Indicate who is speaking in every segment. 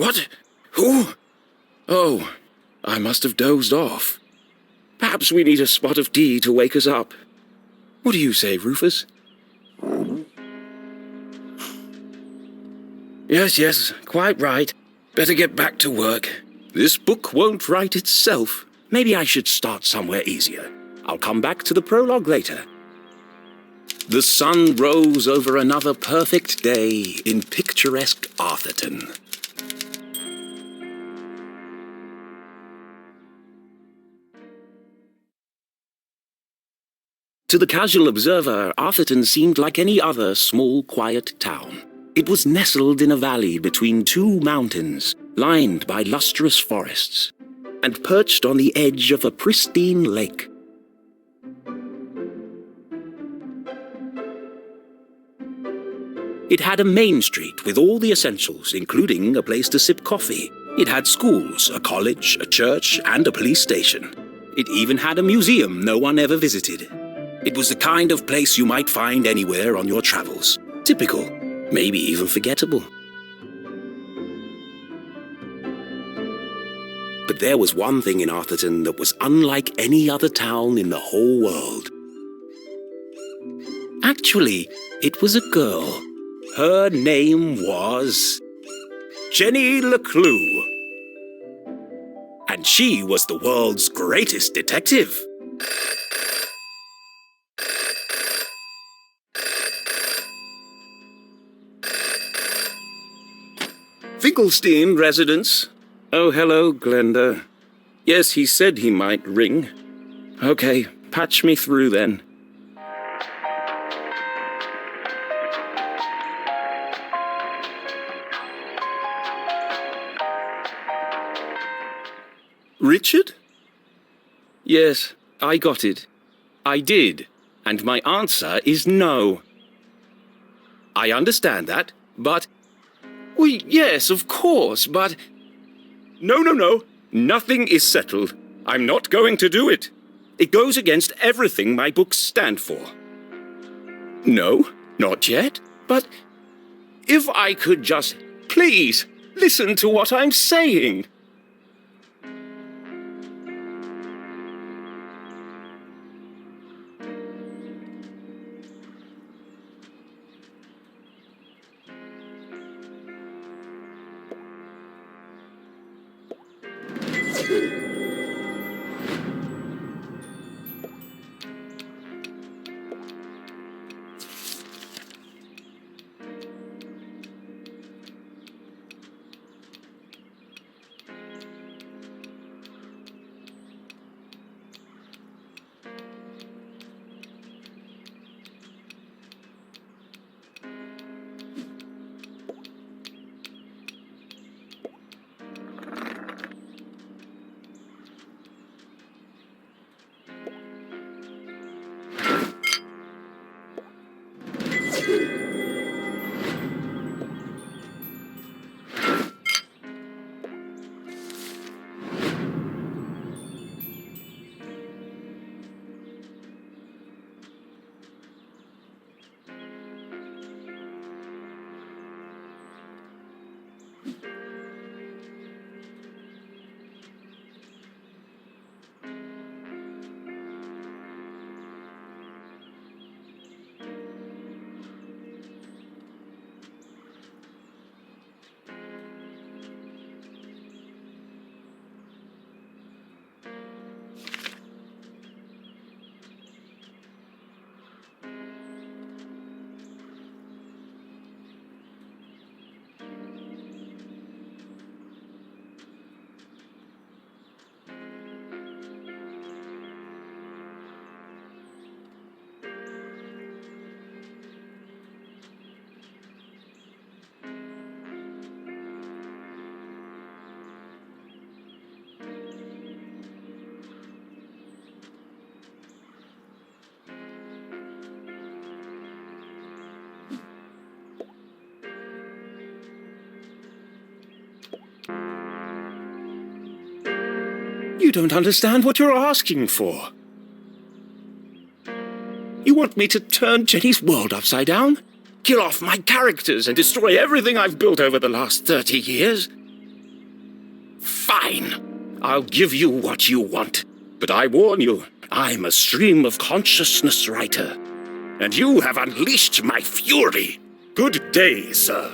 Speaker 1: What? Who? Oh, I must have dozed off. Perhaps we need a spot of tea to wake us up. What do you say, Rufus? Yes, quite right. Better get back to work. This book won't write itself. Maybe I should start somewhere easier. I'll come back to the prologue later. The sun rose over another perfect day in picturesque Arthurton. To the casual observer, Arthurton seemed like any other small, quiet town. It was nestled in a valley between two mountains, lined by lustrous forests, and perched on the edge of a pristine lake. It had a main street with all the essentials, including a place to sip coffee. It had schools, a college, a church, and a police station. It even had a museum no one ever visited. It was the kind of place you might find anywhere on your travels. Typical, maybe even forgettable. But there was one thing in Arthurton that was unlike any other town in the whole world. Actually, it was a girl. Her name was Jenny LeClue. And she was the world's greatest detective. Finkelstein residence. Oh, hello, Glenda. Yes, he said he might ring. Okay, patch me through then. Richard? Yes, I got it. I did, and my answer is no. I understand that, but... Well, yes, of course, but... No. Nothing is settled. I'm not going to do it. It goes against everything my books stand for. No, not yet, but... If I could just... Please, listen to what I'm saying. You don't understand what you're asking for. You want me to turn Jenny's world upside down? Kill off my characters and destroy everything I've built over the last 30 years? Fine. I'll give you what you want. But I warn you, I'm a stream of consciousness writer. And you have unleashed my fury. Good day, sir.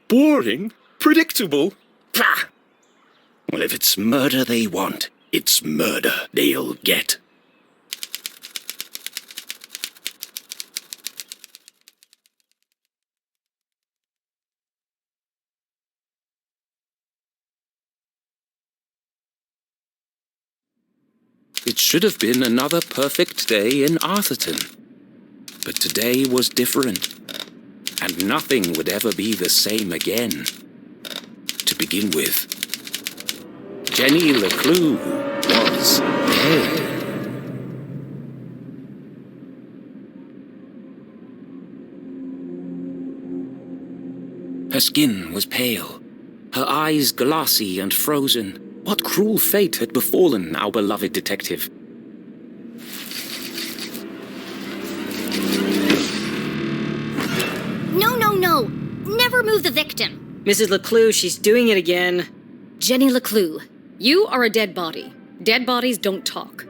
Speaker 1: Boring? Predictable? Pah! Well, if it's murder they want, it's murder they'll get. It should have been another perfect day in Arthurton. But today was different. And nothing would ever be the same again. To begin with, Jenny LeClue was dead. Her skin was pale, her eyes glassy and frozen. What cruel fate had befallen our beloved detective?
Speaker 2: No! Never move the victim!
Speaker 3: Mrs. LeClue, she's doing it again.
Speaker 2: Jenny LeClue.
Speaker 3: You are a dead body. Dead bodies don't talk.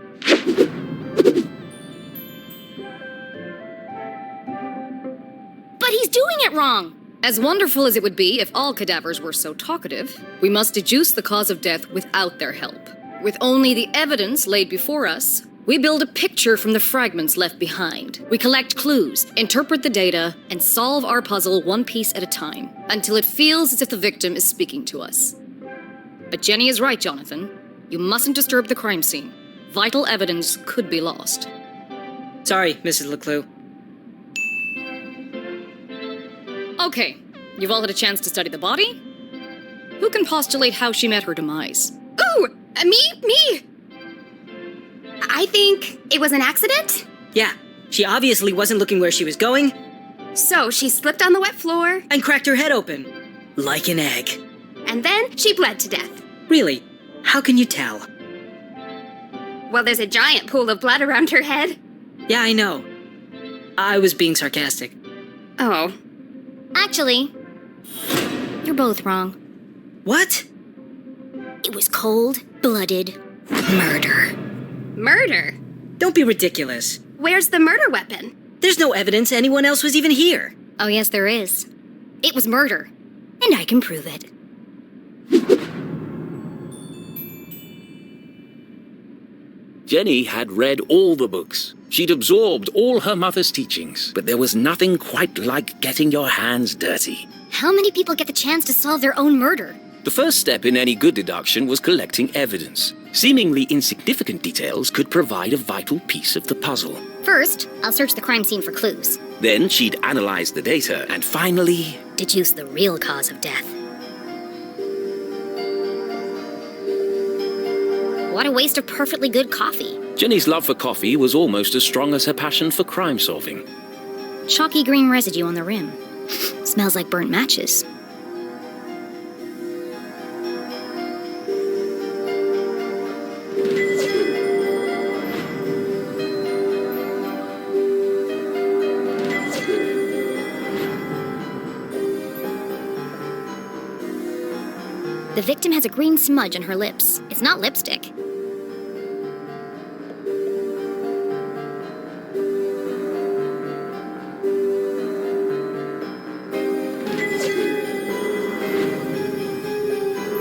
Speaker 2: But he's doing it wrong!
Speaker 3: As wonderful as it would be if all cadavers were so talkative, we must deduce the cause of death without their help. With only the evidence laid before us, we build a picture from the fragments left behind. We collect clues, interpret the data, and solve our puzzle one piece at a time, until it feels as if the victim is speaking to us. But Jenny is right, Jonathan. You mustn't disturb the crime scene. Vital evidence could be lost.
Speaker 4: Sorry, Mrs. LeClue.
Speaker 3: Okay, you've all had a chance to study the body? Who can postulate how she met her demise?
Speaker 2: Ooh! Me! I think it was an accident?
Speaker 4: Yeah, she obviously wasn't looking where she was going
Speaker 2: So she slipped on the wet floor,
Speaker 4: and cracked her head open. Like an egg.
Speaker 2: and then she bled to death.
Speaker 4: Really? How can you tell?
Speaker 2: Well, there's a giant pool of blood around her head.
Speaker 4: Yeah, I know. I was being sarcastic.
Speaker 2: Oh. Actually, you're both wrong.
Speaker 4: What?
Speaker 2: It was cold-blooded murder. Murder?
Speaker 4: Don't be ridiculous.
Speaker 2: Where's the murder weapon?
Speaker 4: There's no evidence anyone else was even here.
Speaker 2: Oh, yes, there is. It was murder. And I can prove it.
Speaker 1: Jenny had read all the books. She'd absorbed all her mother's teachings. But there was nothing quite like getting your hands dirty.
Speaker 2: How many people get the chance to solve their own murder?
Speaker 1: The first step in any good deduction was collecting evidence. Seemingly insignificant details could provide a vital piece of the puzzle.
Speaker 2: First, I'll search the crime scene for clues.
Speaker 1: Then she'd analyze the data and finally...
Speaker 2: Deduce the real cause of death. What a waste of perfectly good coffee.
Speaker 1: Jenny's love for coffee was almost as strong as her passion for crime solving.
Speaker 2: Chalky green residue on the rim. Smells like burnt matches. The victim has a green smudge on her lips. It's not lipstick.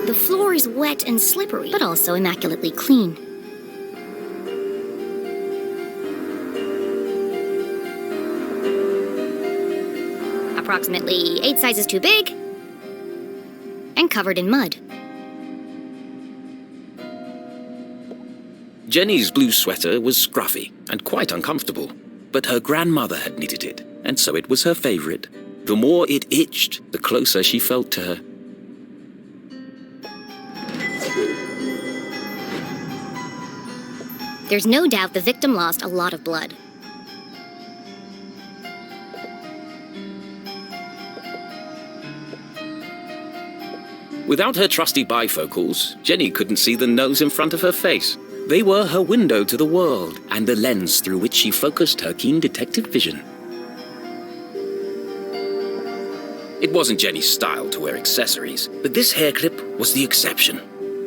Speaker 2: The floor is wet and slippery, but also immaculately clean. Approximately 8 sizes too big, and covered in mud.
Speaker 1: Jenny's blue sweater was scruffy and quite uncomfortable, but her grandmother had knitted it, and so it was her favorite. The more it itched, the closer she felt to her.
Speaker 2: There's no doubt the victim lost a lot of blood.
Speaker 1: Without her trusty bifocals, Jenny couldn't see the nose in front of her face. They were her window to the world, and the lens through which she focused her keen detective vision. It wasn't Jenny's style to wear accessories, but this hair clip was the exception.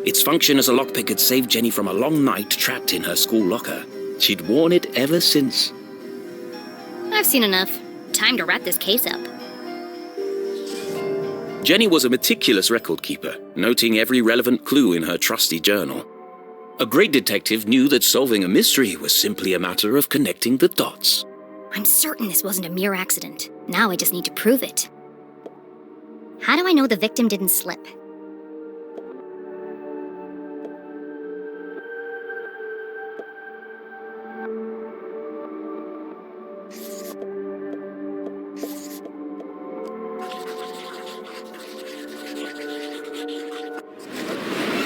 Speaker 1: Its function as a lockpick had saved Jenny from a long night trapped in her school locker. She'd worn it ever since.
Speaker 2: I've seen enough. Time to wrap this case up.
Speaker 1: Jenny was a meticulous record keeper, noting every relevant clue in her trusty journal. A great detective knew that solving a mystery was simply a matter of connecting the dots.
Speaker 2: I'm certain this wasn't a mere accident. Now I just need to prove it. How do I know the victim didn't slip?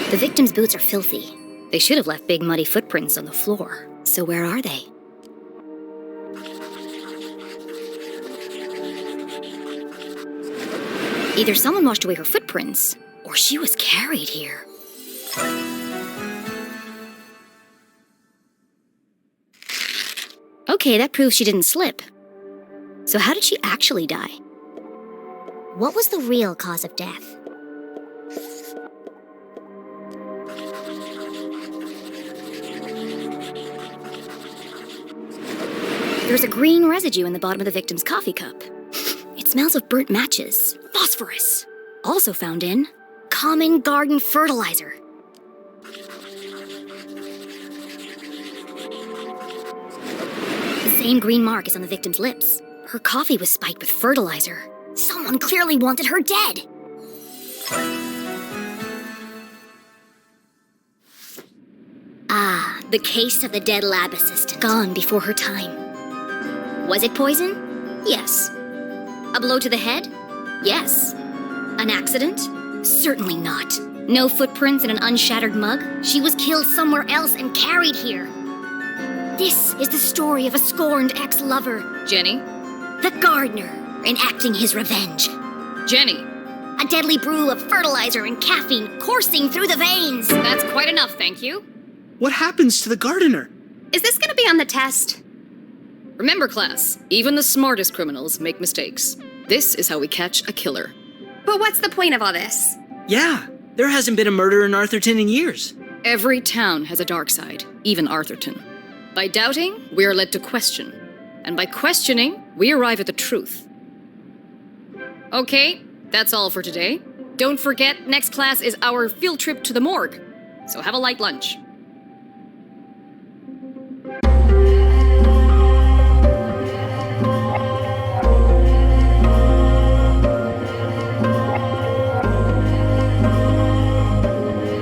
Speaker 2: The victim's boots are filthy. They should have left big muddy footprints on the floor. So where are they? Either someone washed away her footprints, or she was carried here. Okay, that proves she didn't slip. So how did she actually die? What was the real cause of death? There's a green residue in the bottom of the victim's coffee cup. It smells of burnt matches. Phosphorus. Also found in common garden fertilizer. The same green mark is on the victim's lips. Her coffee was spiked with fertilizer. Someone clearly wanted her dead. Ah, the case of the dead lab assistant. Gone before her time. Was it poison? Yes. A blow to the head? Yes. An accident? Certainly not. No footprints in an unshattered mug? She was killed somewhere else and carried here. This is the story of a scorned ex-lover.
Speaker 3: Jenny?
Speaker 2: The gardener enacting his revenge.
Speaker 3: Jenny!
Speaker 2: A deadly brew of fertilizer and caffeine coursing through the veins.
Speaker 3: That's quite enough, thank you.
Speaker 5: What happens to the gardener?
Speaker 2: Is this gonna be on the test?
Speaker 3: Remember, class, even the smartest criminals make mistakes. This is how we catch a killer.
Speaker 2: But what's the point of all this?
Speaker 5: Yeah, there hasn't been a murder in Arthurton in years.
Speaker 3: Every town has a dark side, even Arthurton. By doubting, we are led to question. And by questioning, we arrive at the truth. Okay, that's all for today. Don't forget, next class is our field trip to the morgue. So have a light lunch.